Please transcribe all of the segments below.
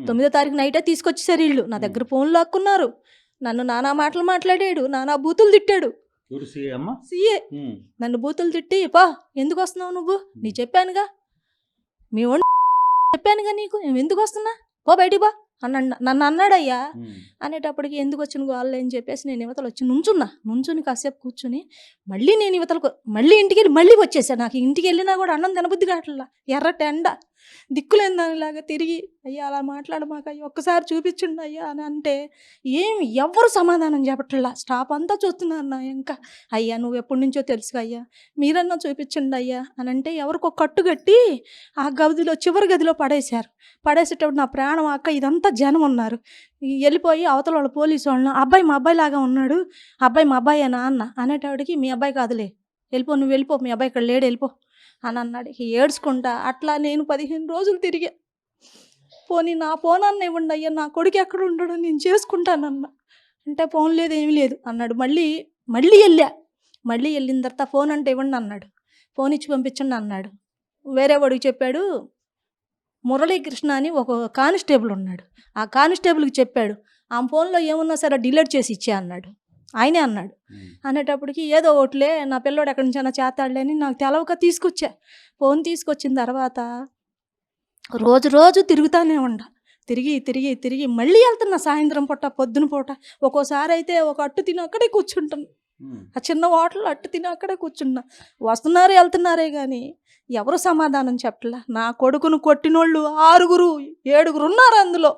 9వ తారీఖు నైటే తీసుకొచ్చేసారు వీళ్ళు. నా దగ్గర ఫోన్ లాక్కున్నారు, నన్ను నానా మాటలు మాట్లాడాడు, నానా బూతులు తిట్టాడు. సీఏ నన్ను బూతులు తిట్టి, పా ఎందుకు వస్తున్నావు నువ్వు, నీ చెప్పానుగా, మీ చెప్పానుగా నీకు, ఎందుకు వస్తున్నా, పో బయటికి బా నన్ను అన్నాడయ్యా. అనేటప్పటికి ఎందుకు వచ్చిన గోళ్ళు అని చెప్పేసి నేను యువతలు వచ్చి నుంచుని కాసేపు కూర్చుని మళ్ళీ నేను యువతలకు మళ్ళీ ఇంటికి వెళ్ళి మళ్ళీ వచ్చేసాను. నాకు ఇంటికి వెళ్ళినా కూడా అన్నం తినబుద్ధి కావట్లా, ఎర్రటి ఎండ, దిక్కులేని దానిలాగా తిరిగి, అయ్యా అలా మాట్లాడమాక అయ్యా, ఒక్కసారి చూపించండి అయ్యా అని అంటే ఎవరు సమాధానం చెప్పట్లా. స్టాఫ్ అంతా చూస్తున్నారు నా ఇంకా, అయ్యా నువ్వు ఎప్పటి నుంచో తెలుసు అయ్యా, మీరన్నా చూపించండి అయ్యా అని అంటే ఎవరికో కట్టు కట్టి ఆ గదిలో చివరి గదిలో పడేసేటప్పుడు నా ప్రాణం అక్క ఇదంతా జనం ఉన్నారు. వెళ్ళిపోయి అవతల వాళ్ళు పోలీసు వాళ్ళని, అబ్బాయి మా అబ్బాయి లాగా ఉన్నాడు, అబ్బాయి మా అబ్బాయేనా అన్న అనేటప్పటికి, మీ అబ్బాయి కాదులే, వెళ్ళిపో నువ్వు వెళ్ళిపో, మీ అబ్బాయి ఇక్కడ లేడు వెళ్ళిపో అని అన్నాడు. ఏడ్చుకుంటా అట్లా నేను 15 రోజులు తిరిగా. పోనీ నా ఫోన్ అన్న ఇవ్వండి అయ్యా, నా కొడుకు ఎక్కడ ఉండడు నేను చేసుకుంటానన్నా అంటే ఫోన్ లేదు ఏమీ లేదు అన్నాడు. మళ్ళీ వెళ్ళిన తర్వాత ఫోన్ అంటే ఇవ్వండి అన్నాడు. ఫోన్ ఇచ్చి పంపించండి అన్నాడు. వేరే వాడికి చెప్పాడు, మురళీకృష్ణ అని ఒక కానిస్టేబుల్ ఉన్నాడు, ఆ కానిస్టేబుల్కి చెప్పాడు, ఆ ఫోన్లో ఏమున్నా సరే డిలీట్ చేసి ఇచ్చే అన్నాడు. ఆయనే అన్నాడు. అనేటప్పటికి ఏదో ఒకటిలే నా పిల్లోడు ఎక్కడి నుంచి అన్నా చేస్తాడులే అని నాకు తెలవక తీసుకొచ్చా. ఫోన్ తీసుకొచ్చిన తర్వాత రోజు తిరుగుతానే తిరిగి మళ్ళీ వెళ్తున్నా. సాయంత్రం పూట పొద్దున పూట ఒక్కోసారి అయితే ఒక అట్టు తిని అక్కడే కూర్చుంటాను, ఆ చిన్న హోటల్లో అట్టు తిని అక్కడే కూర్చున్నా. వస్తున్నారు వెళ్తున్నారే కానీ ఎవరు సమాధానం చెప్పలా. నా కొడుకును కొట్టినోళ్ళు 6-7 ఉన్నారు అందులో.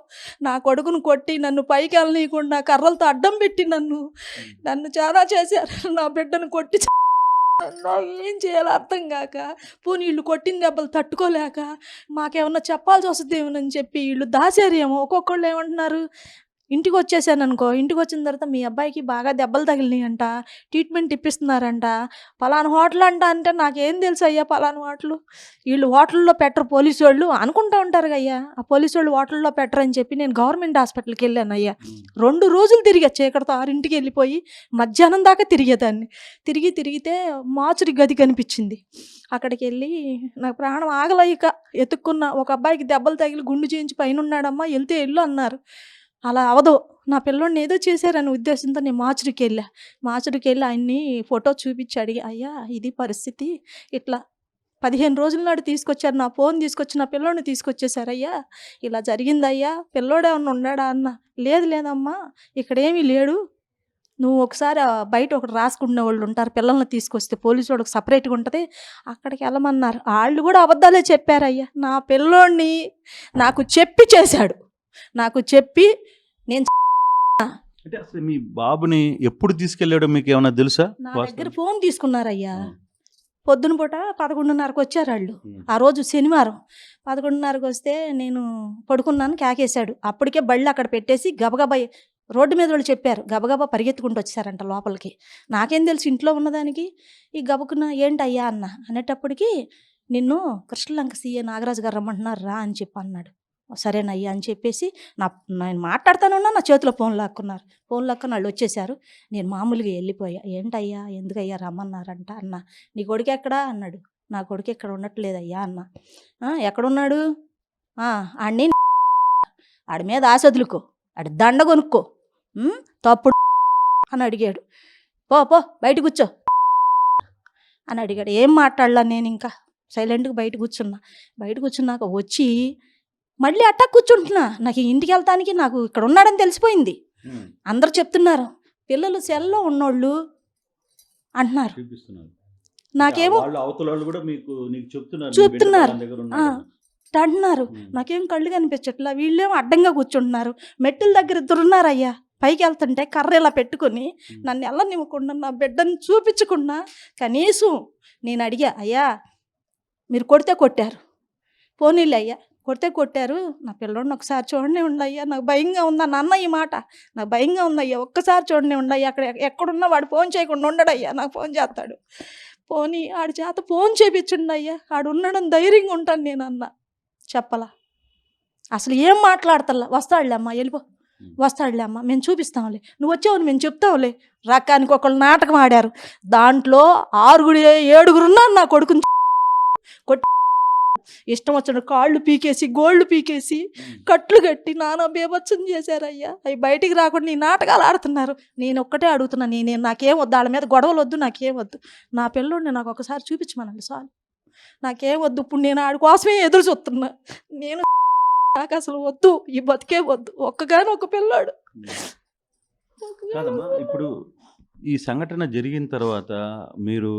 నా కొడుకును కొట్టి నన్ను పైకి వెళ్ళనీయకుండా కర్రలతో అడ్డం పెట్టి నన్ను చాలా చేశారు. నా బిడ్డను కొట్టి ఏం చేయాలో అర్థం కాక, పోనీ వీళ్ళు కొట్టిన దెబ్బలు తట్టుకోలేక మాకేమన్నా చెప్పాల్సి వస్తుందేమోనని చెప్పి వీళ్ళు దాచారేమో. ఒక్కొక్కళ్ళు ఏమంటున్నారు, ఇంటికి వచ్చేసాను అనుకో, ఇంటికి వచ్చిన తర్వాత మీ అబ్బాయికి బాగా దెబ్బలు తగిలినాయంట, ట్రీట్మెంట్ ఇప్పిస్తున్నారంట, పలానా హోటల్ అంట అంటే నాకేం తెలుసు అయ్యా పలానా హోటలు, వీళ్ళు హోటల్లో పెట్టరు పోలీసు వాళ్ళు అనుకుంటా ఉంటారు అయ్యా, ఆ పోలీసు వాళ్ళు హోటల్లో పెట్టరు అని చెప్పి నేను గవర్నమెంట్ హాస్పిటల్కి వెళ్ళాను అయ్యా. 2 రోజులు తిరిగా, చీకటితో 6ంటికి వెళ్ళిపోయి మధ్యాహ్నం దాకా తిరిగేదాన్ని. తిరిగితే మాచురి గది కనిపించింది. అక్కడికి వెళ్ళి నాకు ప్రాణం ఆగలేక ఎత్తుక్కున్నా. ఒక అబ్బాయికి దెబ్బలు తగిలి గుండు చేయించి పైన ఉన్నాడమ్మా, వెళ్తే వెళ్ళు అన్నారు. అలా అవదు, నా పిల్లోడిని ఏదో చేశారనే ఉద్దేశంతో నేను మాచురికి వెళ్ళి ఆయన్ని ఫోటో చూపించి అడిగి, అయ్యా ఇది పరిస్థితి, ఇట్లా 15 రోజుల నాడు తీసుకొచ్చారు, నా ఫోన్ తీసుకొచ్చి నా పిల్లోడిని తీసుకొచ్చేసారయ్యా, ఇలా జరిగిందయ్యా, పిల్లోడేమన్నా ఉన్నాడా అన్న. లేదమ్మా ఇక్కడేమీ లేడు, నువ్వు ఒకసారి బయట ఒకటి రాసుకునే వాళ్ళు ఉంటారు, పిల్లల్ని తీసుకొస్తే పోలీసు వాళ్ళకి సపరేట్గా ఉంటుంది, అక్కడికి వెళ్ళమన్నారు. వాళ్ళు కూడా అబద్ధాలే చెప్పారయ్యా. నా పిల్లోడిని నాకు చెప్పి చేశాడు, నాకు చెప్పి నేను అంటే అసలు మీ బాబుని ఎప్పుడు తీసుకెళ్ళాడో మీకు ఏమైనా తెలుసా? నా దగ్గర ఫోన్ తీసుకున్నారయ్యా. పొద్దున పూట 11:30కి వచ్చారు వాళ్ళు. ఆ రోజు శనివారం 11:30కి వస్తే నేను పడుకున్నాను, కేకేశాడు. అప్పటికే బళ్ళు అక్కడ పెట్టేసి గబగబా రోడ్డు మీద వాళ్ళు చెప్పారు, గబగబా పరిగెత్తుకుంటూ వచ్చారంట లోపలికి. నాకేం తెలుసు ఇంట్లో ఉన్నదానికి. ఈ గబకున్న ఏంటయ్యా అనేటప్పటికి, నిన్ను కృష్ణలంక సీఏ నాగరాజు గారు రమ్మంటున్నారు రా అని చెప్పి అన్నాడు. సరేనయ్యా అని చెప్పేసి నేను మాట్లాడుతానున్నా, నా చేతిలో ఫోన్ లాక్కున్నారు. ఫోన్ లాక్కుని వాళ్ళు వచ్చేసారు. నేను మామూలుగా వెళ్ళిపోయా. ఏంటయ్యా ఎందుకయ్యా రమ్మన్నారంట అన్న. నీ కొడుకు ఎక్కడా అన్నాడు. నా కొడుకు ఎక్కడ ఉండట్లేదయ్యా అన్న. ఎక్కడున్నాడు? ఆడిని ఆడి మీద ఆశ వదులుకో, ఆడి దండ కొనుక్కో, తప్పుడు అని అడిగాడు. పో బయట కూర్చో అని అడిగాడు. ఏం మాట్లాడలా నేను, ఇంకా సైలెంట్గా బయట కూర్చున్నాక వచ్చి మళ్ళీ అట్టా కూర్చుంటున్నా. నాకు ఇంటికి వెళ్తానికి నాకు ఇక్కడ ఉన్నాడని తెలిసిపోయింది. అందరు చెప్తున్నారు, పిల్లలు సెల్లో ఉన్నోళ్ళు అంటున్నారు. నాకేమో చెప్తున్నారు అంటున్నారు. నాకేం కళ్ళు కనిపించట్లా. వీళ్ళేమో అడ్డంగా కూర్చుంటున్నారు. మెట్టుల దగ్గర 2 ఉన్నారయ్యా. పైకి వెళ్తుంటే కర్ర ఇలా పెట్టుకొని నన్ను వెళ్ళనివ్వకుండా, నా బిడ్డను చూపించకుండా, కనీసం నేను అడిగా, అయ్యా మీరు కొడితే కొట్టారు, పోనీళ్ళు అయ్యా కొట్టారు, నా పిల్లోడిని ఒకసారి చూడనే ఉండయ్యా, నాకు భయంగా ఉందా నాన్న, ఈ మాట నాకు భయంగా ఉందయ్యా, ఒక్కసారి చూడనే ఉండయ్యా, అక్కడ ఎక్కడున్నా వాడు ఫోన్ చేయకుండా ఉండడయ్యా, నాకు ఫోన్ చేస్తాడు, పోనీ ఆడి చేత ఫోన్ చేయించండి అయ్యా, ఆడు ఉండడం ధైర్యంగా ఉంటాను నేను అన్న. చెప్పలా, అసలు ఏం మాట్లాడతల్లా. వస్తాడులే అమ్మా, వెళ్ళిపో, వస్తాడులే అమ్మా, మేము చూపిస్తాంలే, నువ్వు వచ్చావు మేము చెప్తాంలే. రకానికి ఒకళ్ళు నాటకం ఆడారు. దాంట్లో 6-7 ఉన్నారు. నా కొడుకుని కొట్టి ఇష్టం వచ్చిన కాళ్ళు పీకేసి గోళ్ళు పీకేసి కట్లు కట్టి నానా బీభత్సం చేశారయ్యా. అవి బయటికి రాకుండా ఈ నాటకాలు ఆడుతున్నారు. నేను ఒక్కటే అడుగుతున్నా, నాకేం వద్దు, వాళ్ళ మీద గొడవలు వద్దు, నాకేం వద్దు. నా పిల్లోడిని నాకు ఒకసారి చూపించమనండి చాలు, నాకేం వద్దు. ఇప్పుడు నేను ఆడి కోసమే ఎదురు చూస్తున్నా. నేను నాకు అసలు వద్దు, ఈ బతికే వద్దు, ఒక్కగాని ఒక పిల్లాడు. కాదమ్మా, ఇప్పుడు ఈ సంఘటన జరిగిన తర్వాత మీరు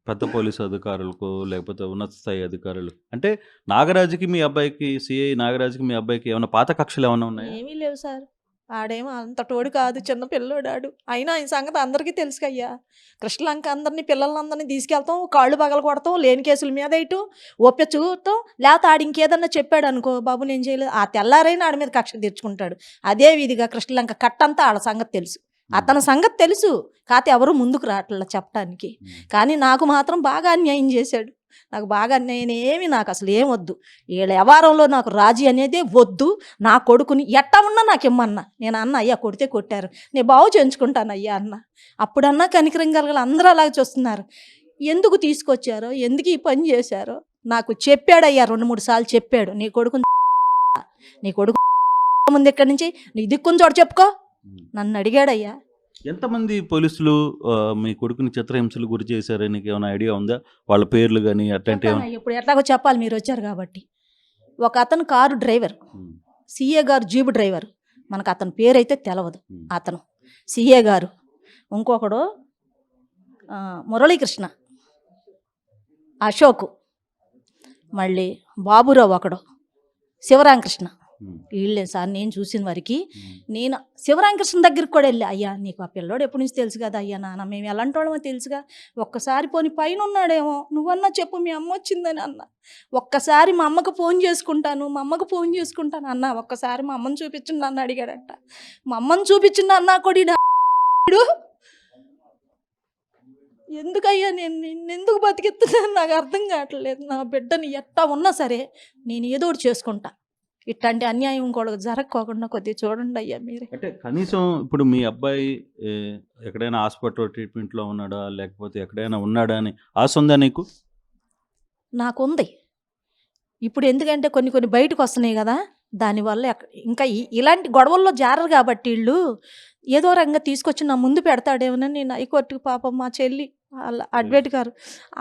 పెద్ద పోలీసు అధికారులకు లేకపోతే ఉన్నత స్థాయి అధికారులు అంటే నాగరాజుకి మీ అబ్బాయికి సిఐ నాగరాజుకి మీ అబ్బాయికి ఏమైనా పాత కక్షలు ఏమైనా ఉన్నాయా? ఏమీ లేవు సార్. ఆడేమో అంత తోడు కాదు, చిన్న పిల్లోడు ఆడు. అయినా ఈ సంగతి అందరికీ తెలుసు అయ్యా. కృష్ణలంక అందరినీ పిల్లలందరినీ తీసుకెళ్తాం, కాళ్ళు పగల కొడతాం, లేని కేసుల మీద వేయటం, ఒప్పి చూడటం. లేకపోతే ఆడు ఇంకేదన్నా చెప్పాడు అనుకో, బాబు నేను చేయలేదు, ఆ తెల్లారైనా ఆడి మీద కక్ష తీర్చుకుంటాడు. అదే విధిగా కృష్ణలంక కట్టంతా ఆడ సంగతి తెలుసు, అతని సంగతి తెలుసు. కాకపోతే ఎవరు ముందుకు రావట్లా చెప్పడానికి. కానీ నాకు మాత్రం బాగా అన్యాయం చేశాడు. నాకు బాగా అన్యాయం ఏమి, నాకు అసలు ఏం వద్దు. వీళ్ళ వ్యవహారంలో నాకు రాజీ అనేదే వద్దు. నా కొడుకుని ఎట్టా ఉన్నా నాకు ఇమ్మన్నా. నేను అన్న అయ్యా కొడితే కొట్టారు, నేను బాగు చేయించుకుంటాను అయ్యా అన్న. అప్పుడన్నా కనికరం కలగల. అందరూ అలాగే చూస్తున్నారు. ఎందుకు తీసుకొచ్చారో, ఎందుకు ఈ పని చేశారో నాకు చెప్పాడయ్యా. 2-3 సార్లు చెప్పాడు. నీ కొడుకు ముందు ఇక్కడి నుంచి నీ దిక్కుని చోటు చెప్పుకో నన్ను అడిగాడయ్యా. ఎంతమంది పోలీసులు మీ కొడుకుని చిత్రహింసలు గురి చేశారని నీకు ఏమైనా ఐడియా ఉందా? వాళ్ళ పేర్లు కానీ అట్లాంటి ఇప్పుడు ఎట్లాగో చెప్పాలి, మీరు వచ్చారు కాబట్టి. ఒక అతను కారు డ్రైవర్, సిఏ గారు జీబు డ్రైవర్. మనకు అతని పేరైతే తెలవదు. అతను సిఏ గారు. ఇంకొకడు మురళీకృష్ణ, అశోక్, మళ్ళీ బాబురావు, ఒకడు శివరామకృష్ణ. వీళ్ళే సార్ నేను చూసిన వరకు. నేను శివరామకృష్ణ దగ్గరికి కూడా వెళ్ళా. అయ్యా నీకు ఆ పిల్లోడు ఎప్పటి నుంచి తెలుసు కదా అయ్యా. నాన్న మేము ఎలాంటి వాళ్ళమో తెలుసుగా, ఒక్కసారి పోని పైన ఉన్నాడేమో, నువ్వన్నా చెప్పు మీ అమ్మ వచ్చిందని అన్న. ఒక్కసారి మా అమ్మకు ఫోన్ చేసుకుంటాను అన్న. ఒక్కసారి మా అమ్మని చూపించండి అన్న అడిగాడట. మా అమ్మని చూపించింది అన్నా కూడా ఎందుకయ్యా నేను ఎందుకు బతికెత్తున్నాను నాకు అర్థం కావట్లేదు. నా బిడ్డని ఎట్టా ఉన్నా సరే నేను ఏదో ఒకటి చేసుకుంటా. ఇట్లాంటి అన్యాయం ఇంకోళ్ళకి జరగకోకుండా కొద్దిగా చూడండి అయ్యా మీరే. అంటే కనీసం ఇప్పుడు మీ అబ్బాయి ఎక్కడైనా హాస్పిటల్ ట్రీట్మెంట్లో ఉన్నాడా లేకపోతే ఎక్కడైనా ఉన్నాడా అని ఆశ ఉందా నీకు? నాకుంది. ఇప్పుడు ఎందుకంటే కొన్ని బయటకు వస్తున్నాయి కదా, దానివల్ల ఇంకా ఇలాంటి గొడవల్లో జారరు కాబట్టి వీళ్ళు ఏదో రంగా తీసుకొచ్చి నా ముందు పెడతాడేమోనని నేను హైకోర్టుకు పాపం మా చెల్లి వాళ్ళ అడ్వకేట్ గారు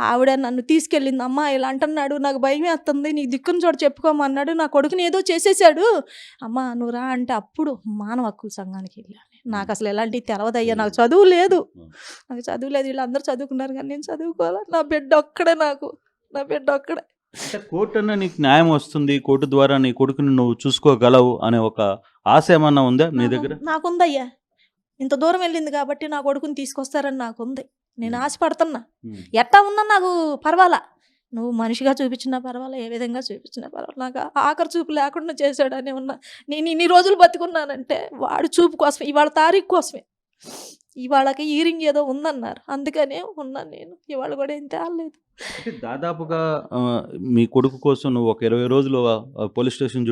ఆవిడ నన్ను తీసుకెళ్ళింది. అమ్మ ఇలా అంటున్నాడు, నాకు భయం వేస్తుంది, నీకు దిక్కుని చోటు చెప్పుకోమన్నాడు, నా కొడుకుని ఏదో చేసేసాడు అమ్మ నువ్వు రా అంటే అప్పుడు మానవ హక్కుల సంఘానికి వెళ్ళాను. నాకు అసలు ఎలాంటివి తెలవదయ్యా. నాకు చదువు లేదు. వీళ్ళందరూ చదువుకున్నారు కానీ నేను చదువుకోవాలి. నా బిడ్డ ఒక్కడే. అంటే కోర్టు అన్న నీకు న్యాయం వస్తుంది, కోర్టు ద్వారా నీ కొడుకుని నువ్వు చూసుకోగలవు అనే ఒక ఆశ ఏమన్నా ఉందా నీ దగ్గర? నాకుందయ్యా. ఇంత దూరం వెళ్ళింది కాబట్టి నా కొడుకుని తీసుకొస్తారని నాకుంది. నేను ఆశపడుతున్నా. ఎట్టా ఉన్నా నాకు పర్వాలా, నువ్వు మనిషిగా చూపించినా పర్వాలా, ఏ విధంగా చూపించినా పర్వాలా. నాకు ఆఖరి చూపు లేకుండా చేశాడనే ఉన్నా. నేను ఇన్ని రోజులు బతికున్నానంటే వాడి చూపు కోసమే, ఇవాళ తారీఖు కోసమే. ఇవాళకి ఈరింగ్ ఏదో ఉందన్నారు, అందుకనే ఉన్నాను నేను. ఇవాళ కూడా ఏం తేలేదు. దాదాపుగా మీ కొడుకు కోసం నువ్వు ఒక 20 రోజులు పోలీస్ స్టేషన్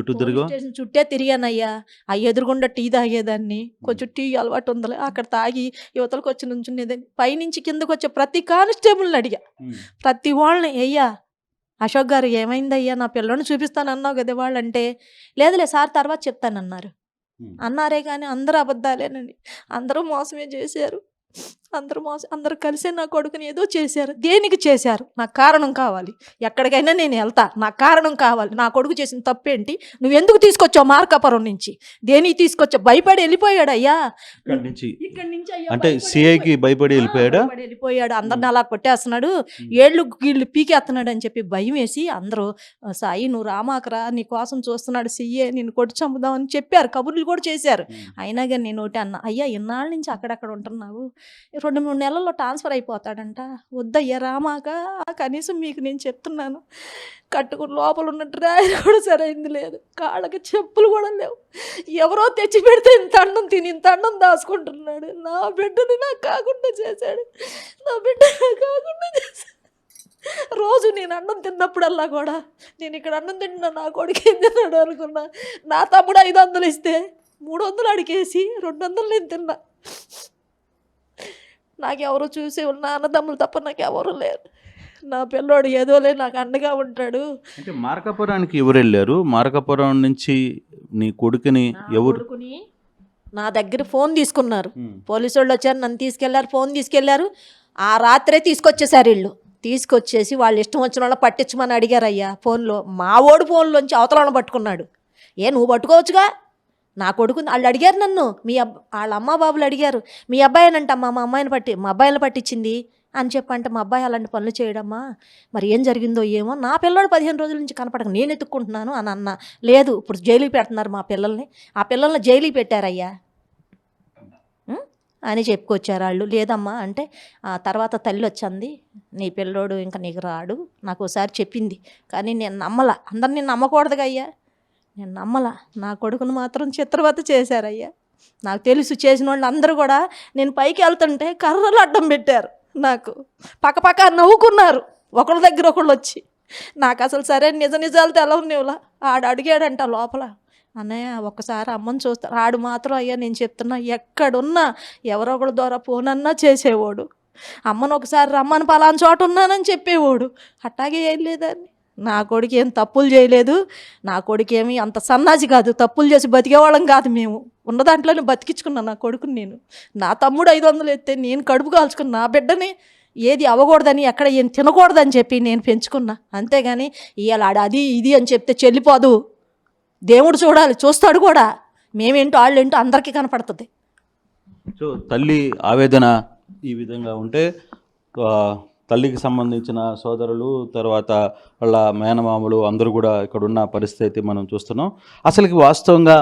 చుట్టే తిరిగానయ్యా. ఆ ఎదురుగుండా టీ తాగేదాన్ని, కొంచెం టీ అలవాటు ఉందలే, అక్కడ తాగి యువతలకు వచ్చి నుంచునేదాన్ని. పైనుంచి కిందకు వచ్చే ప్రతి కానిస్టేబుల్ని అడిగా, ప్రతి వాళ్ళని. అయ్యా అశోక్ గారు ఏమైందయ్యా, నా పిల్లని చూపిస్తానన్నావు కదా వాళ్ళంటే, లేదులే సార్ తర్వాత చెప్తానన్నారు. అన్నారే కానీ అందరూ అబద్ధాలేనండి. అందరూ మోసమే చేశారు. అందరూ కలిసే నా కొడుకుని ఏదో చేశారు. దేనికి చేశారు? నాకు కారణం కావాలి. ఎక్కడికైనా నేను వెళ్తా, నాకు కారణం కావాలి. నా కొడుకు చేసిన తప్పేంటి? నువ్వు ఎందుకు తీసుకొచ్చావు మార్కాపురం నుంచి? దేనికి తీసుకొచ్చావు? భయపడి వెళ్ళిపోయాడు అయ్యా. ఇక్కడి నుంచి అంటే సిఐకి భయపడి వెళ్ళిపోయాడు. అందరిని అలా కొట్టేస్తున్నాడు, ఏళ్ళు గీళ్ళు పీకేస్తున్నాడు అని చెప్పి భయం వేసి అందరూ సాయి నువ్వు రామాకరా, నీ కోసం చూస్తున్నాడు సిఏ, నిన్ను కొట్టి చంపుదామని చెప్పారు, కబుర్లు కూడా చేశారు. అయినా కానీ నేను ఒకటి అన్నా, అయ్యా ఇన్నాళ్ళ నుంచి అక్కడక్కడ ఉంటున్నావు, 2-3 నెలల్లో ట్రాన్స్ఫర్ అయిపోతాడంట, వద్దయ్యా రామాక, కనీసం మీకు నేను చెప్తున్నాను, కట్టుకుని లోపల ఉన్న డ్రాయర్ కూడా సరైంది లేదు, కాళ్ళకి చెప్పులు కూడా లేవు, ఎవరో తెచ్చి పెడితే ఇంత అన్నం తిని ఇంత అన్నం దాచుకుంటున్నాడు. నా బిడ్డని నాకు కాకుండా చేశాడు. రోజు నేను అన్నం తిన్నప్పుడల్లా కూడా నేను ఇక్కడ అన్నం తింటున్నా, నా కొడుకు ఏం తిన్నాడు అనుకున్నా. నా తమ్ముడు 500 ఇస్తే 300 అడిగేసి 200 నేను తిన్నా. నాకెవరు చూసి ఉన్న అన్నదమ్ములు తప్ప నాకెవరు లేరు. నా పిల్లోడు ఏదోలే నాకు అండగా ఉంటాడు. అంటే మార్కాపురానికి ఎవరు వెళ్ళారు? మార్కాపురం నుంచి నీ కొడుకుని ఎవరు? కొడుకుని నా దగ్గర ఫోన్ తీసుకున్నారు. పోలీసు వాళ్ళు వచ్చారు, నన్ను తీసుకెళ్లారు, ఫోన్ తీసుకెళ్లారు. ఆ రాత్రే తీసుకొచ్చేసారు వీళ్ళు. తీసుకొచ్చేసి వాళ్ళు ఇష్టం వచ్చిన వాళ్ళ పట్టించమని అడిగారయ్యా ఫోన్లో. మా ఓడి ఫోన్లోంచి అవతలను పట్టుకున్నాడు. నువ్వు పట్టుకోవచ్చుగా నా కొడుకుని. వాళ్ళు అడిగారు నన్ను, వాళ్ళ అమ్మ బాబులు అడిగారు, మీ అబ్బాయినంటమ్మా మా అబ్బాయిని పట్టించింది అని చెప్పంటే, మా అబ్బాయి అలాంటి పనులు చేయడమ్మా, మరి ఏం జరిగిందో ఏమో, నా పిల్లడు 15 రోజుల నుంచి కనపడక నేను ఎత్తుక్కుంటున్నాను అని అన్న. లేదు, ఇప్పుడు జైలుకి పెడుతున్నారు మా పిల్లల్ని, ఆ పిల్లల్ని జైలుకి పెట్టారయ్యా అని చెప్పుకొచ్చారు వాళ్ళు. లేదమ్మా అంటే ఆ తర్వాత తల్లి వచ్చింది, నీ పిల్లోడు ఇంకా నీకు రాడు నాకు ఒకసారి చెప్పింది. కానీ నేను నమ్మలా. అందరినీ నమ్మకూడదుగా అయ్యా, నేను నమ్మలా. నా కొడుకును మాత్రం చిత్రవత చేశారయ్యా. నాకు తెలుసు చేసిన వాళ్ళు అందరూ కూడా. నేను పైకి వెళ్తుంటే కర్రలు అడ్డం పెట్టారు నాకు, పక్క నవ్వుకున్నారు ఒకళ్ళ దగ్గర ఒకళ్ళు వచ్చి. నాకు అసలు సరే నిజాలు తెలవనివ్వలా. ఆడు అడిగాడంట లోపల, అన్నయ్య ఒక్కసారి అమ్మని చూస్తారు. ఆడు మాత్రం అయ్యా నేను చెప్తున్నా, ఎక్కడున్నా ఎవరో ఒకళ్ళ ద్వారా ఫోన్ అన్నా చేసేవాడు. అమ్మను ఒకసారి రమ్మని పలానా చోట ఉన్నానని చెప్పేవాడు. అట్టాగే ఏం లేదని. నా కొడుకు ఏం తప్పులు చేయలేదు. నా కొడుకు ఏమి అంత సన్నాసి కాదు, తప్పులు చేసి బతికేవాళ్ళం కాదు. మేము ఉన్న దాంట్లోనే బతికించుకున్నాను నా కొడుకుని నేను. నా తమ్ముడు 500 ఎత్తే నేను కడుపు కాల్చుకున్నా. నా బిడ్డని ఏది అవ్వకూడదని, ఎక్కడ ఏం తినకూడదని చెప్పి నేను పెంచుకున్నా. అంతేగాని ఇవాళ ఆడ అది ఇది అని చెప్తే చెల్లిపోదు. దేవుడు చూడాలి, చూస్తాడు కూడా. మేమేంటో వాళ్ళేంటో అందరికీ కనపడుతుంది. సో తల్లి ఆవేదన ఈ విధంగా ఉంటే, తల్లికి సంబంధించిన సోదరులు, తర్వాత వాళ్ళ మేనమామలు అందరూ కూడా ఇక్కడ ఉన్న పరిస్థితి మనం చూస్తున్నాం. అసలుకి వాస్తవంగా